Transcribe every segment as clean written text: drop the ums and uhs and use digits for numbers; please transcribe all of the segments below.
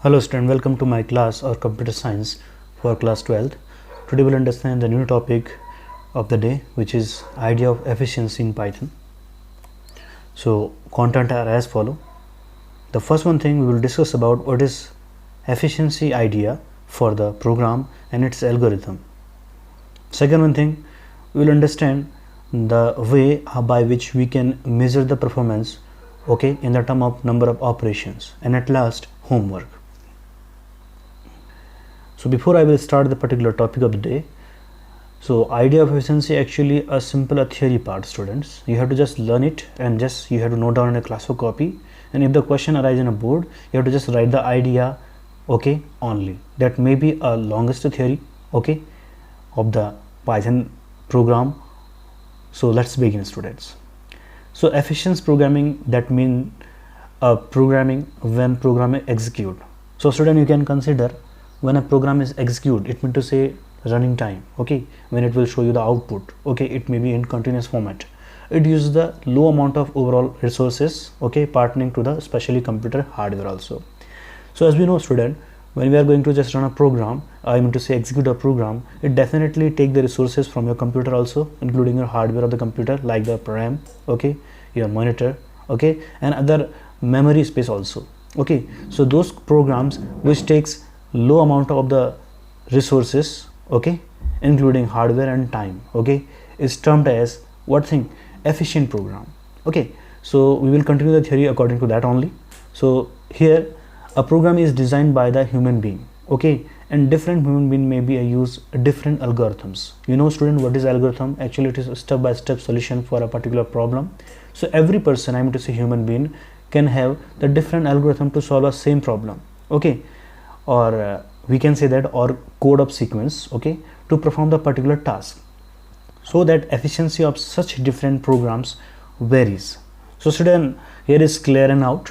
Hello student, welcome to my class or computer science for class 12th. Today we'll understand the new topic of the day, which is idea of efficiency in Python. So content are as follow. The first one thing we will discuss about what is efficiency idea for the program and its algorithm. Second one thing, we will understand the way by which we can measure the performance, in the term of number of operations, and at last homework. So before I will start the particular topic of the day, so idea of efficiency actually a simple theory part, students. You have to just learn it and just you have to note down in a class of copy, and if the question arises on a board, you have to just write the idea only. That may be a longest theory of the Python program. So let's begin, students. So efficient programming, that means programming when program execute. So student, you can consider when a program is execute, it means to say running time, when it will show you the output, it may be in continuous format. It uses the low amount of overall resources, pertaining to the especially computer hardware also. So as we know, student, when we are going to just run a program, I mean to say execute a program, it definitely take the resources from your computer also, including your hardware of the computer like the RAM, your monitor, and other memory space also. So those programs which takes low amount of the resources, including hardware and time, is termed as what thing? Efficient program. So we will continue the theory according to that only. So here a program is designed by the human being, and different human being may be use different algorithms. You know, student, what is algorithm? Actually it is a step-by-step solution for a particular problem. So every person, I mean to say human being, can have the different algorithm to solve a same problem, or we can say that, or code of sequence, to perform the particular task, so that efficiency of such different programs varies. So student, here is clear and out.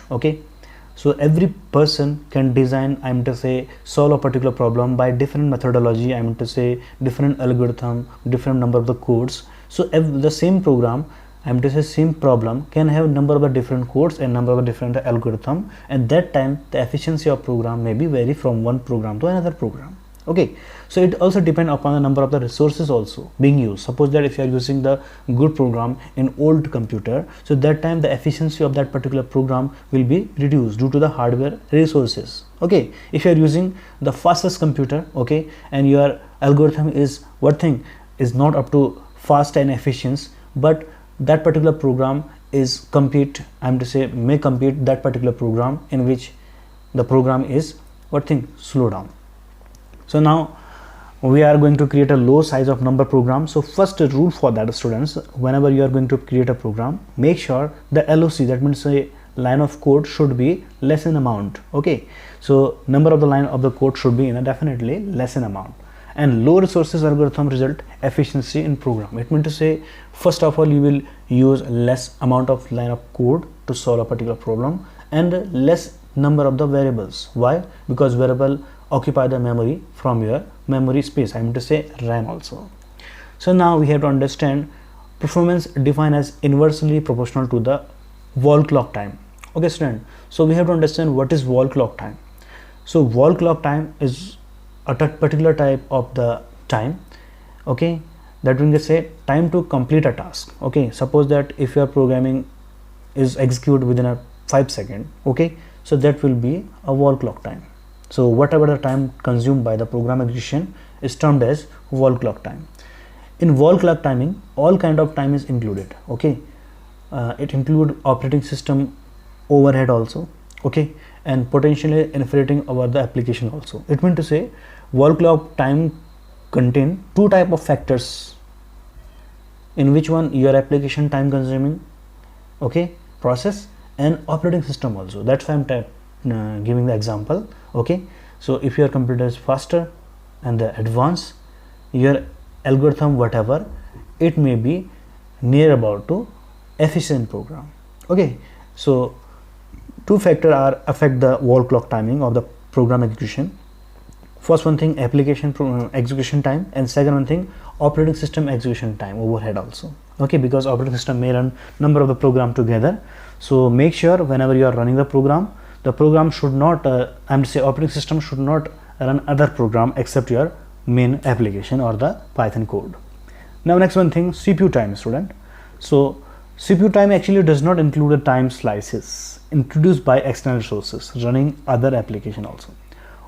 So every person can design, I mean to say, solve a particular problem by different methodology, I mean to say different algorithm, different number of the codes. So the same program, I mean to say same problem, can have number of the different codes and number of the different algorithm, and that time the efficiency of program may be vary from one program to another program. So it also depend upon the number of the resources also being used. Suppose that if you are using the good program in old computer, so that time the efficiency of that particular program will be reduced due to the hardware resources. If you are using the fastest computer, and your algorithm is what thing is not up to fast and efficient, but that particular program is compete, I am to say may compete that particular program in which the program is what thing slow down. So now we are going to create a low size of number program. So first rule for that, students, whenever you are going to create a program, make sure the LOC, that means a line of code, should be less in amount. So number of the line of the code should be in a definitely less in amount. And low resources algorithm result efficiency in program. It means to say, first of all, you will use less amount of line of code to solve a particular problem, and less number of the variables. Why? Because variable occupy the memory from your memory space, I mean to say RAM also. So now we have to understand performance defined as inversely proportional to the wall clock time. Student, so we have to understand what is wall clock time. So wall clock time is a particular type of the time, that means say time to complete a task. Suppose that if your programming is executed within a 5 seconds, so that will be a wall clock time. So whatever the time consumed by the program execution is termed as wall clock time. In wall clock timing, all kind of time is included. It include operating system overhead also, and potentially inflating over the application also. It means to say wall clock time contain two type of factors, in which one your application time consuming process and operating system also. That's why I'm giving the example. So if your computer is faster and the advanced, your algorithm whatever it may be near about to efficient program. So two factors are affect the wall clock timing of the program execution. First one thing, application execution time, and second one thing, operating system execution time overhead also. Because operating system may run number of the program together. So make sure whenever you are running the program, the program should not operating system should not run other program except your main application or the Python code. Now next one thing, CPU time, student. So CPU time actually does not include the time slices introduced by external sources running other application also.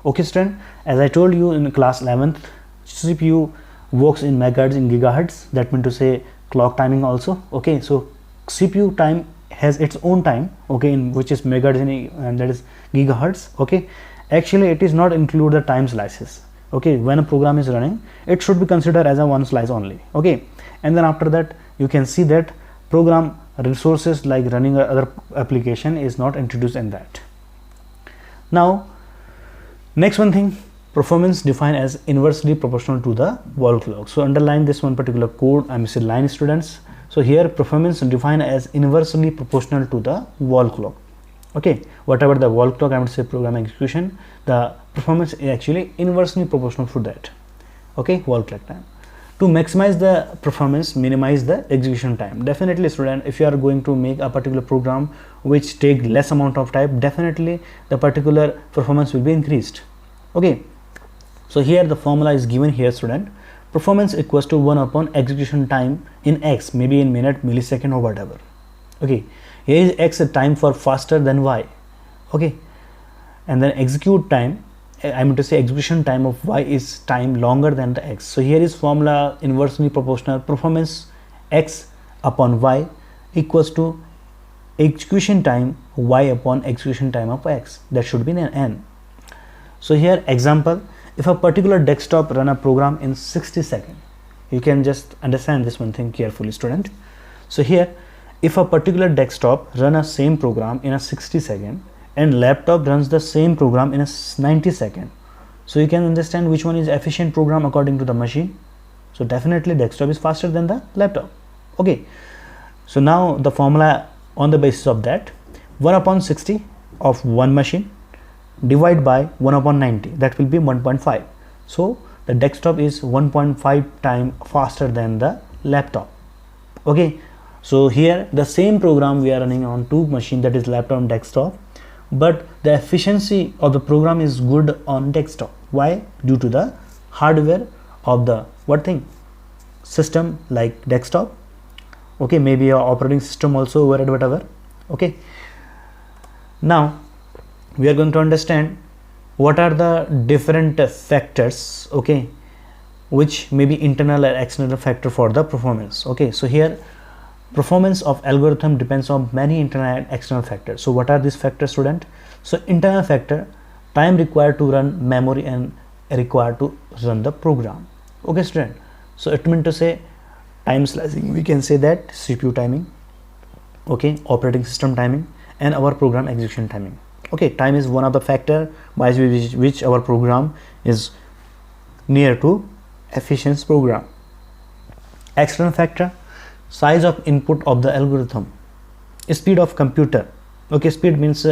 Okay student, as I told you in class 11th, CPU works in megahertz, in gigahertz, that means to say clock timing also. Okay, so CPU time has its own time, okay, in which is megahertz and that is gigahertz. Okay, actually it is not include the time slices. Okay, when a program is running, it should be considered as a one slice only. Okay, and then after that you can see that program resources like running other application is not introduced in that. Now next one thing, performance defined as inversely proportional to the wall clock. So underline this one particular code, I missed line, students. So here performance defined as inversely proportional to the wall clock. Okay, whatever the wall clock, I would say program execution, the performance is actually inversely proportional to that. Okay, wall clock time. To maximize the performance, minimize the execution time. Definitely student, if you are going to make a particular program which take less amount of time, definitely the particular performance will be increased. Okay, so here the formula is given here, student. Performance equals to 1 upon execution time in x, maybe in minute, millisecond or whatever. Okay, here is x, a time for faster than y. Okay, and then execute time, I mean to say execution time of y is time longer than the x. So here is formula inversely proportional, performance x upon y equals to execution time y upon execution time of x, that should be an n. So here example, if a particular desktop run a program in 60 seconds, you can just understand this one thing carefully, student. So here, if a particular desktop run a same program in a 60 second and laptop runs the same program in a 90 second, so you can understand which one is efficient program according to the machine. So definitely desktop is faster than the laptop. Okay, so now the formula on the basis of that, 1 upon 60 of one machine divide by 1 upon 90, that will be 1.5. So the desktop is 1.5 time faster than the laptop. Okay, so here the same program we are running on two machines, that is laptop and desktop, but the efficiency of the program is good on desktop. Why? Due to the hardware of the what thing, system like desktop. Okay, maybe your operating system also, whatever. Okay, now we are going to understand what are the different factors, okay, which may be internal or external factor for the performance. Okay, so here performance of algorithm depends on many internal and external factors. So what are these factors, student? So internal factor, time required to run memory and required to run the program. Okay student, so it means to say time slicing, we can say that CPU timing, okay, operating system timing and our program execution timing. Okay, time is one of the factor by which our program is near to efficient program. External factor, size of input of the algorithm, speed of computer. Okay, speed means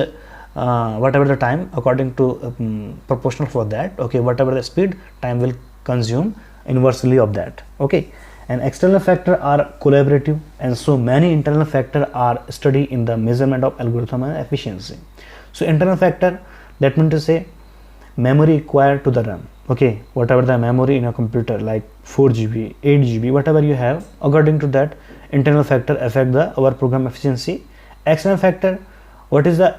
whatever the time according to proportional for that. Okay, whatever the speed, time will consume inversely of that. Okay, and external factor are collaborative, and so many internal factor are studied in the measurement of algorithm and efficiency. So internal factor, that means to say memory required to the run. Okay, whatever the memory in a computer like 4 GB, 8 GB, whatever you have, according to that internal factor affect the our program efficiency. External factor, what is the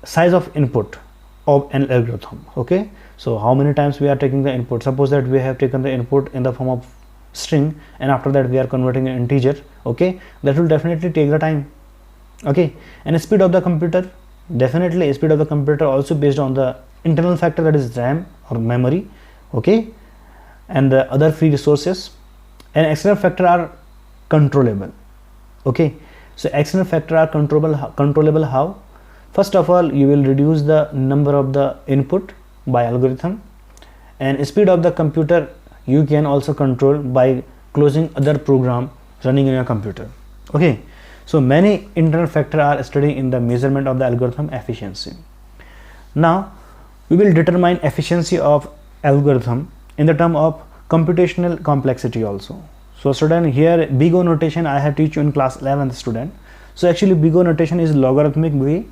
size of input of an algorithm. Okay, so how many times we are taking the input. Suppose that we have taken the input in the form of string and after that we are converting an integer. Okay, that will definitely take the time. Okay, and speed of the computer, definitely speed of the computer also based on the internal factor, that is RAM or memory. Okay, and the other free resources. And external factor are controllable. Okay, so external factor are controllable how? First of all, you will reduce the number of the input by algorithm, and speed of the computer you can also control by closing other program running in your computer. Okay, so many internal factors are studied in the measurement of the algorithm efficiency. Now we will determine efficiency of algorithm in the term of computational complexity also. So student, here big O notation I have teach you in class 11th, student. So actually big O notation is logarithmic way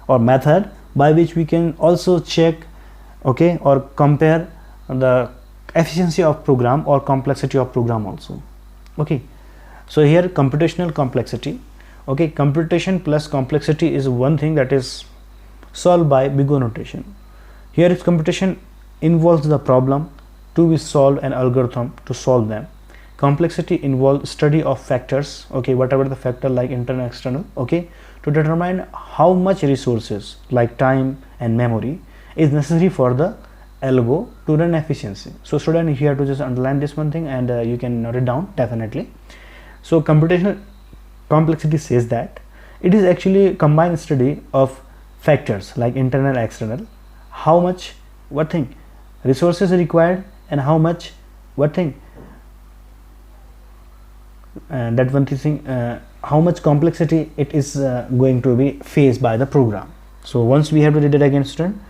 or method by which we can also check, okay, or compare the efficiency of program or complexity of program also. Okay, so here computational complexity, okay, computation plus complexity is one thing that is solved by big O notation. Here its computation involves the problem to be solved and algorithm to solve them. Complexity involves study of factors, okay, whatever the factor like internal external, okay, to determine how much resources like time and memory is necessary for the algo to run efficiency. So student, you have to just underline this one thing and you can note it down definitely. So computational complexity says that it is actually combined study of factors like internal external, how much what thing resources required and how much what thing that one thing how much complexity it is going to be faced by the program. So once we have to read it again, student,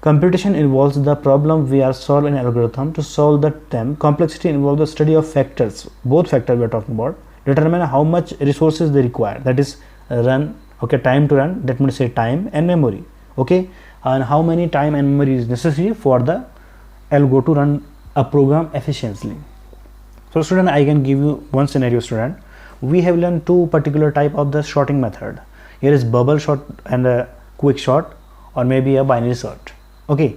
computation involves the problem we are solving an algorithm to solve the them. Complexity involves the study of factors, both factors we are talking about, determine how much resources they require, that is run, okay, time to run, that means say time and memory, okay, and how many time and memory is necessary for the algo to run a program efficiently. So student, I can give you one scenario, student. We have learned two particular type of the sorting method. Here is bubble sort and a quick sort, or maybe a binary sort, okay,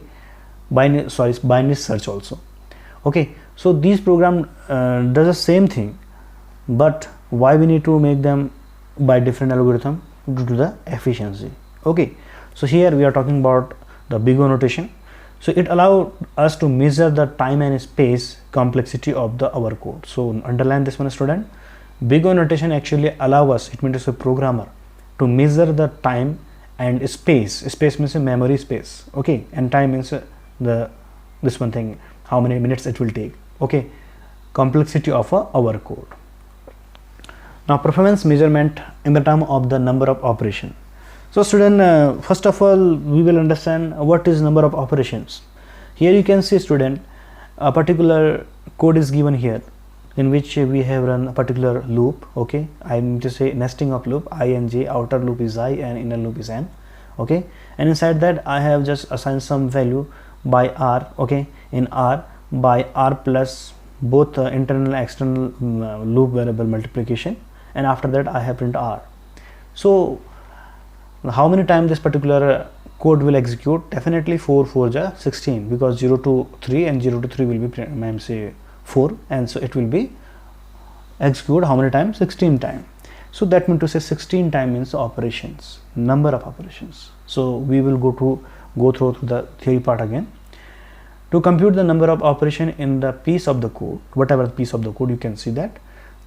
binary search also, okay. So these program does the same thing, but why we need to make them by different algorithm? Due to the efficiency, okay. So here we are talking about the big O notation. So it allows us to measure the time and space complexity of the our code. So underline this one, student. Big O notation actually allow us, it means a programmer, to measure the time and space. Space means a memory space, okay, and time means the this one thing, how many minutes it will take, okay, complexity of our code. Now performance measurement in the term of the number of operation. So student, first of all we will understand what is number of operations. Here you can see, student, a particular code is given here in which we have run a particular loop, okay. I need to say nesting of loop, I and j, outer loop is I and inner loop is n, okay, and inside that I have just assigned some value by r, okay, in r by r plus both internal and external loop variable multiplication, and after that I have print r. So how many times this particular code will execute? Definitely 4 4 ja 16, because 0 to 3 and 0 to 3 will be say 4, and so it will be execute how many times? 16 times. So that means to say 16 times means operations, number of operations. So we will go through the theory part again. To compute the number of operation in the piece of the code, whatever piece of the code you can see that,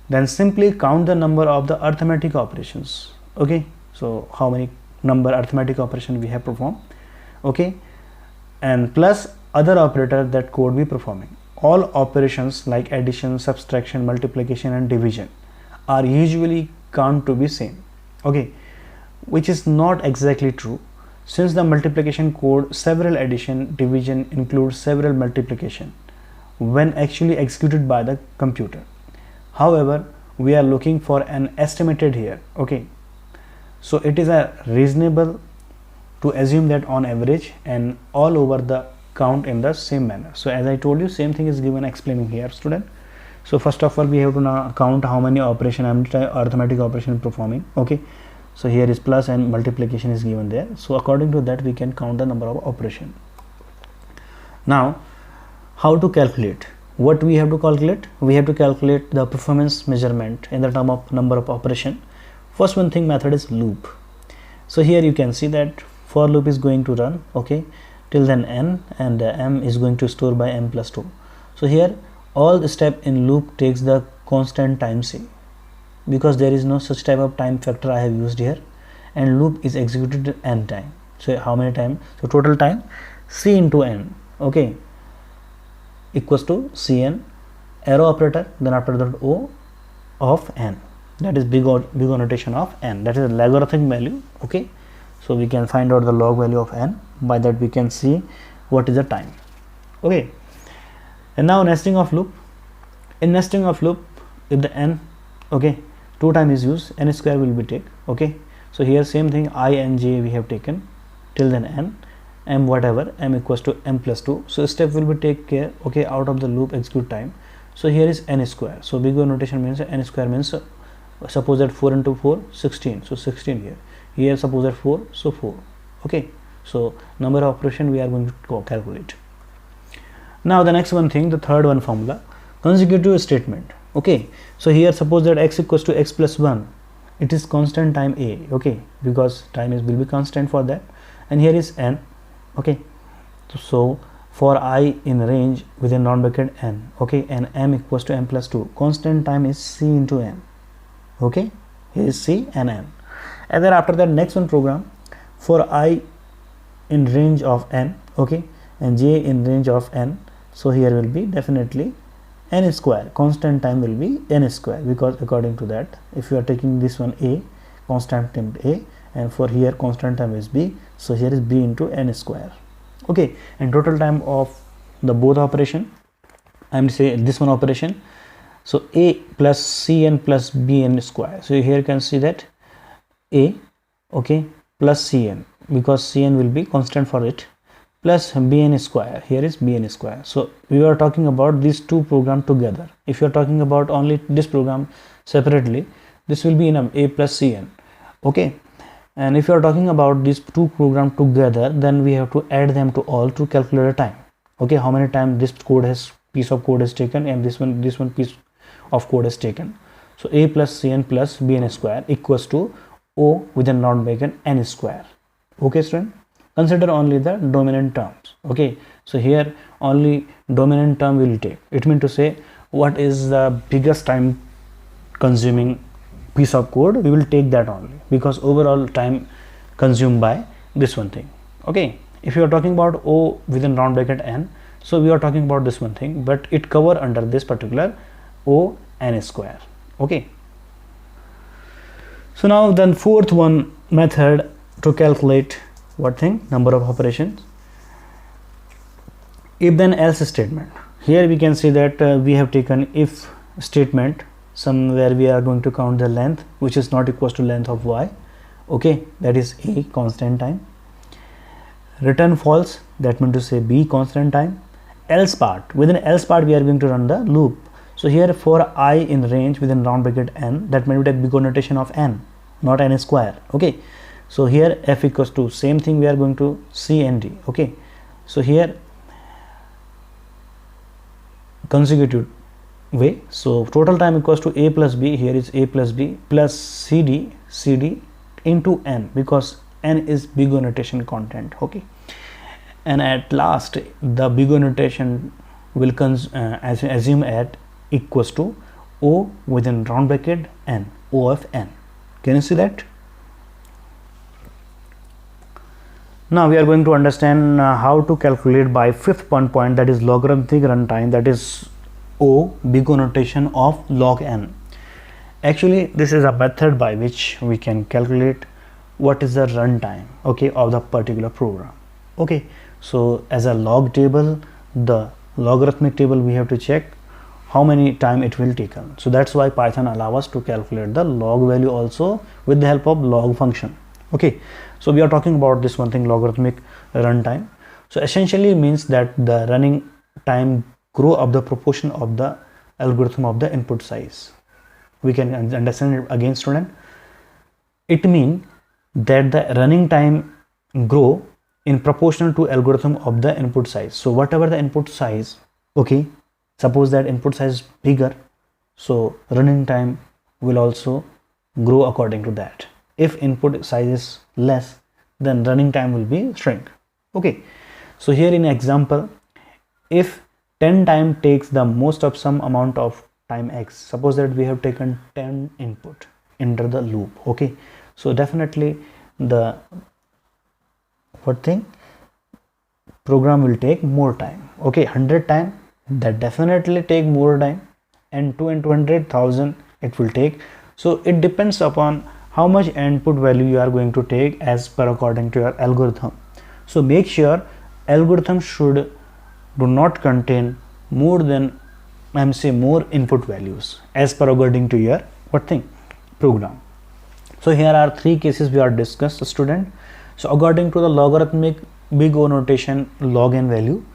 then simply count the number of the arithmetic operations, okay. So how many number arithmetic operation we have performed, okay, and plus other operator that code be performing. All operations like addition, subtraction, multiplication and division are usually count to be same, okay, which is not exactly true, since the multiplication code several addition, division includes several multiplication when actually executed by the computer. However, we are looking for an estimated here, okay. So it is a reasonable to assume that on average and all over the count in the same manner. So as I told you, same thing is given explaining here, student. So first of all we have to now count how many operation, arithmetic operation performing, okay. So here is plus and multiplication is given there. So according to that we can count the number of operation. Now how to calculate? What we have to calculate? We have to calculate the performance measurement in the term of number of operation. First one thing method is loop. So here you can see that for loop is going to run, okay, till then n, and m is going to store by m plus 2. So here all the step in loop takes the constant time c, because there is no such type of time factor I have used here, and loop is executed n time. So how many time? So total time c into n, okay, equals to cn, arrow operator, then after that o of n, that is big O notation of n, that is a logarithmic value, okay. So we can find out the log value of n, by that we can see what is the time, okay. And now nesting of loop. In nesting of loop, if the n, okay, 2 time is used, n square will be take, okay. So here same thing, I and j we have taken, till then n, m whatever, m equals to m plus 2. So step will be take care, okay, out of the loop execute time. So here is n square. So big O notation means n square means suppose that 4 into 4 16, so 16 here suppose that 4, so 4. Okay, so number of operation we are going to calculate. Now the next one thing, the third one formula, consecutive statement. Okay, so here suppose that x equals to x plus 1, it is constant time a, okay, because time will be constant for that, and here is n. Okay, so for I in range within round bracket n, okay, and m equals to m plus 2, constant time is c into n. Okay, here is c and n. And then after that, next one program for I in range of n, okay, and j in range of n. So here will be definitely n square, constant time will be n square, because according to that, if you are taking this one a, constant time a, and for here constant time is b, so here is b into n square. Okay, and total time of the both operation, I am saying this one operation, so a plus cn plus bn square. So here you can see that a, okay, plus cn, because cn will be constant for it, plus bn square, here is bn square. So we are talking about these two program together. If you are talking about only this program separately, this will be in a plus cn. Okay, and if you are talking about these two program together, then we have to add them to all to calculate the time. Okay, how many time this piece of code is taken, and this one piece of code is taken. So a plus cn plus bn square equals to o within round bracket n square. Okay student, consider only the dominant terms. Okay, so here only dominant term will take. It means to say what is the biggest time consuming piece of code, we will take that only, because overall time consumed by this one thing. Okay, if you are talking about o within round bracket n, so we are talking about this one thing, but it cover under this particular o n square. Okay, so now then fourth one method to calculate what thing, number of operations, if then else statement. Here we can see that we have taken if statement, somewhere we are going to count the length which is not equals to length of y, okay, that is a, constant time, return false, that means to say b, constant time, else part, within else part we are going to run the loop. So here for I in range within round bracket n, that may be big O notation of n, not n square. Okay, so here f equals to same thing, we are going to c and d. Okay, so here consecutive way, so total time equals to a plus b, here is a plus b plus cd into n, because n is big O notation content. Okay, and at last the big O notation will assume at equals to o within round bracket n, o of n. Can you see that? Now we are going to understand how to calculate by fifth point, that is logarithmic runtime, that is o, big O notation of log n. Actually this is a method by which we can calculate what is the runtime, okay, of the particular program. Okay, so as a log table, the logarithmic table, we have to check how many time it will take. So that's why Python allow us to calculate the log value also with the help of log function. Okay, so we are talking about this one thing, logarithmic runtime. So essentially means that the running time grow up the proportion of the algorithm of the input size. We can understand it again, student. It means that the running time grow in proportional to algorithm of the input size. So whatever the input size, okay, suppose that input size is bigger, so running time will also grow according to that. If input size is less, then running time will be shrink. Okay, so here in example, if 10 time takes the most of some amount of time x, suppose that we have taken 10 input into the loop. Okay, so definitely the what thing, program will take more time. Okay, 100 time, that definitely take more time, and 200,000 it will take. So it depends upon how much input value you are going to take as per according to your algorithm. So make sure algorithm should do not contain more than more input values as per according to your what thing, program. So here are three cases we are discussed, student. So according to the logarithmic big O notation log n value,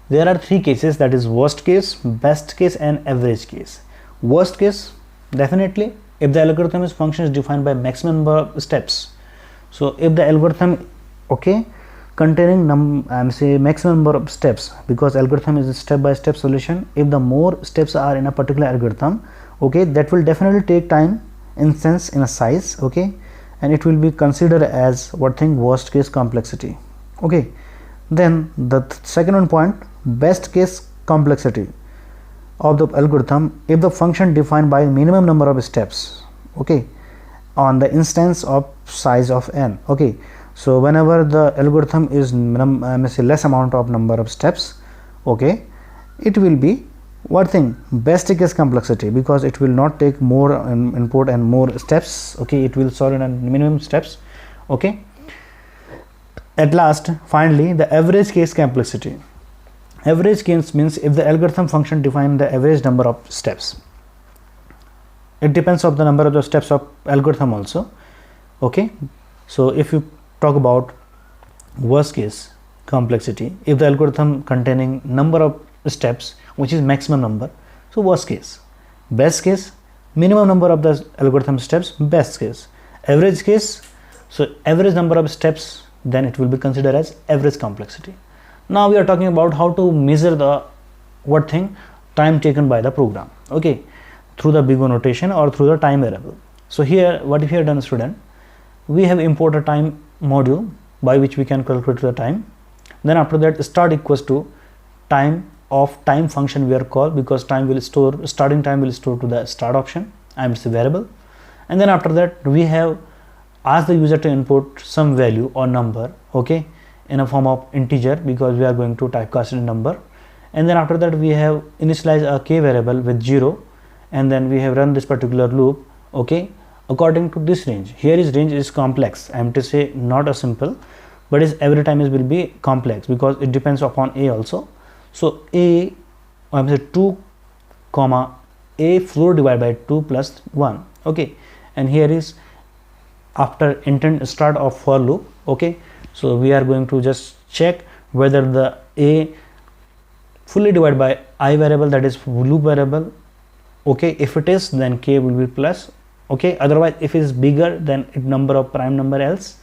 there are three cases, that is worst case, best case and average case. Worst case, definitely if the algorithm function is defined by maximum number of steps. So if the algorithm containing maximum number of steps, because algorithm is a step by step solution, if the more steps are in a particular algorithm, that will definitely take time in sense in a size, and it will be considered as worst case complexity. Then the second one point, best case complexity of the algorithm, if the function defined by minimum number of steps on the instance of size of n. So whenever the algorithm is less amount of number of steps, it will be best case complexity, because it will not take more input and more steps. It will solve in minimum steps. At last, finally, the average case complexity. Average case means if the algorithm function define the average number of steps. It depends on the number of the steps of algorithm also. So if you talk about worst case complexity, if the algorithm containing number of steps which is maximum number, so worst case. Best case, minimum number of the algorithm steps, best case. Average case, so average number of steps, then it will be considered as average complexity. Now we are talking about how to measure the time taken by the program, through the big O notation or through the time variable. So here what we have done, student, we have imported a time module by which we can calculate the time. Then after that, start equals to time of time function we are called, because time will store, starting time will store to the start option and it's a variable. And then after that, we have asked the user to input some value or number, in a form of integer, because we are going to typecast a number. And then after that, we have initialized a k variable with 0, and then we have run this particular loop, according to this range. Here is range is complex, I am to say not a simple, but is every time is will be complex, because it depends upon a also. So a, I am say 2 comma a floor divided by 2 plus 1, and here is after intent start of for loop. So we are going to just check whether the a fully divided by I variable, that is loop variable. If it is, then k will be plus. Otherwise if it is bigger, then it number of prime number else.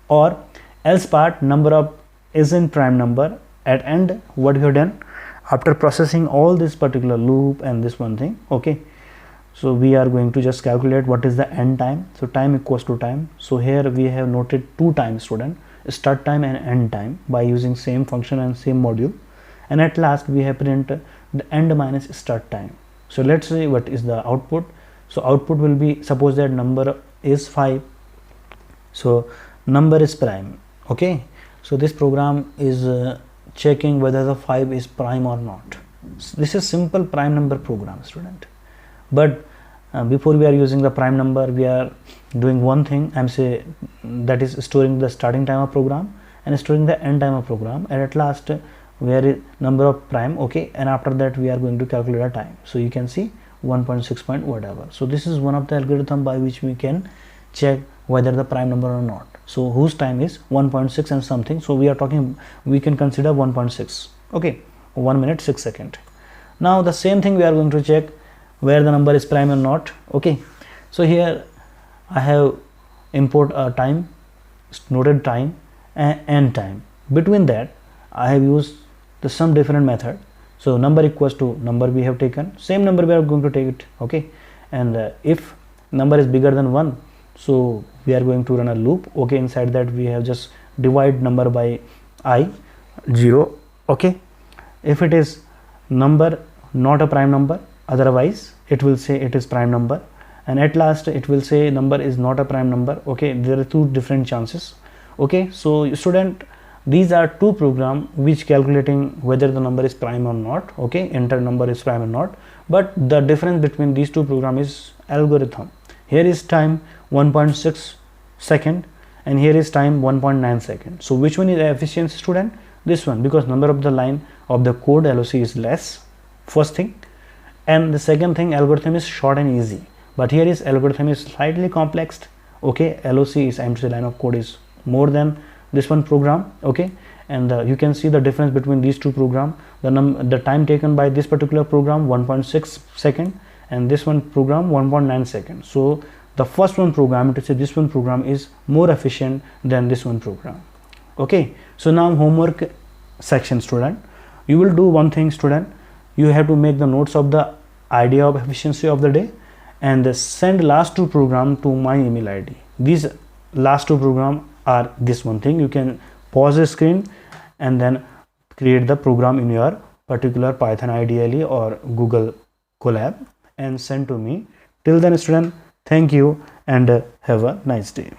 Or else part number of is in prime number. At end, what we have done after processing all this particular loop and this one thing, so we are going to just calculate what is the end time. So time equals to time. So here we have noted two times, student, start time and end time, by using same function and same module. And at last we have print the end minus start time. So let's see what is the output. So output will be, suppose that number is 5, so number is prime. So this program is checking whether the 5 is prime or not. So this is simple prime number program, student. But before we are using the prime number, we are doing one thing, that is storing the starting time of program and storing the end time of program, and at last where is number of prime, and after that we are going to calculate a time. So you can see 1.6 point whatever. So this is one of the algorithm by which we can check whether the prime number or not. So whose time is 1.6 and something, so we are talking, we can consider 1.6, 1 minute 6 seconds. Now the same thing we are going to check where the number is prime or not. So here I have import a time, noted time and end time. Between that I have used some different method. So number equals to number we have taken, same number we are going to take it, and if number is bigger than 1, so we are going to run a loop. Inside that we have just divide number by I 0. If it is number not a prime number, otherwise it will say it is prime number, and at last it will say number is not a prime number. There are two different chances. So student, these are two programs which calculating whether the number is prime or not. Enter number is prime or not, but the difference between these two programs is algorithm. Here is time 1.6 second and here is time 1.9 second. So which one is efficient, student? This one, because number of the line of the code LOC is less, first thing, and the second thing, algorithm is short and easy. But here is algorithm is slightly complex. okay. LOC is empty line of code is more than this one program, okay. And you can see the difference between these two programs. The time taken by this particular program 1.6 second, and this one program 1.9 seconds. So the first one program, to say this one program is more efficient than this one program, okay. So now homework section, student, you will do one thing, student. You have to make the notes of the idea of efficiency of the day and send last two program to my email ID. These last two program are this one thing. You can pause the screen and then create the program in your particular Python IDE or Google Colab and send to me. Till then, student, thank you and have a nice day.